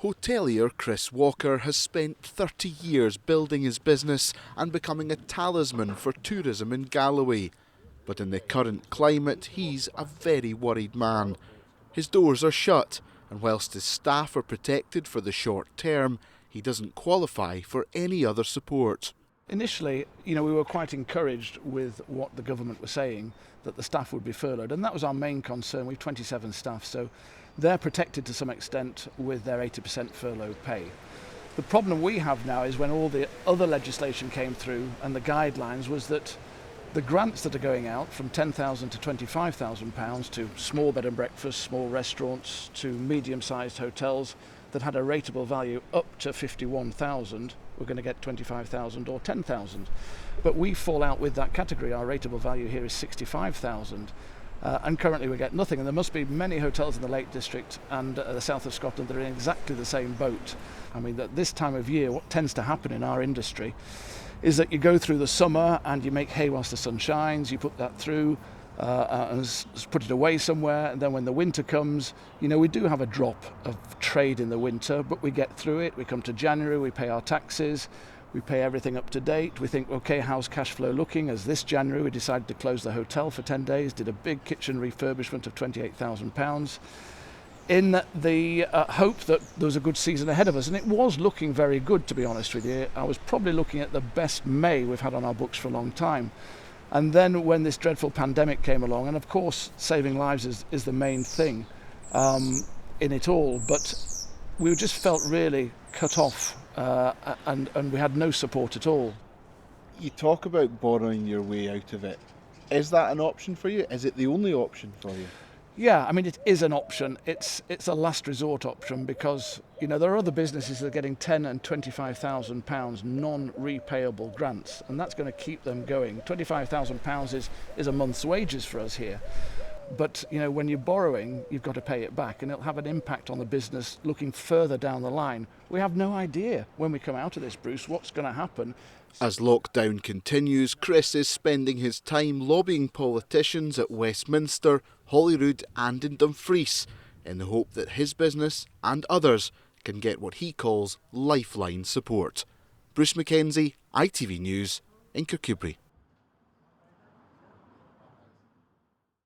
Hotelier Chris Walker has spent 30 years building his business and becoming a talisman for tourism in Galloway. But in the current climate, he's a very worried man. His doors are shut, and whilst his staff are protected for the short term, he doesn't qualify for any other support. Initially, we were quite encouraged with what the government was saying, that the staff would be furloughed, and that was our main concern. We've 27 staff, so they're protected to some extent with their 80% furlough pay. The problem we have now is when all the other legislation came through and the guidelines was that the grants that are going out from £10,000 to £25,000 to small bed and breakfast, small restaurants, to medium-sized hotels that had a rateable value up to 51,000, we're going to get 25,000 or 10,000. But we fall out with that category. Our rateable value here is 65,000. And currently we get nothing, and there must be many hotels in the Lake District and the south of Scotland that are in exactly the same boat. I mean, at this time of year, what tends to happen in our industry is that you go through the summer and you make hay whilst the sun shines, you put that through and put it away somewhere, and then when the winter comes, we do have a drop of trade in the winter, but we get through it. We come to January, we pay our taxes, we pay everything up to date. We think, okay, how's cash flow looking? As this January, we decided to close the hotel for 10 days, did a big kitchen refurbishment of £28,000 in the hope that there was a good season ahead of us. And it was looking very good, to be honest with you. I was probably looking at the best May we've had on our books for a long time. And then when this dreadful pandemic came along, and of course, saving lives is the main thing in it all, but we just felt really cut off. And we had no support at all. You talk about borrowing your way out of it. Is that an option for you? Is it the only option for you? Yeah, I mean, it is an option. It's a last resort option because, there are other businesses that are getting £10,000 and £25,000 non-repayable grants, and that's going to keep them going. £25,000 is a month's wages for us here. But, when you're borrowing, you've got to pay it back, and it'll have an impact on the business looking further down the line. We have no idea when we come out of this, Bruce, what's going to happen. As lockdown continues, Chris is spending his time lobbying politicians at Westminster, Holyrood and in Dumfries in the hope that his business and others can get what he calls lifeline support. Bruce Mackenzie, ITV News in Kirkcudbright.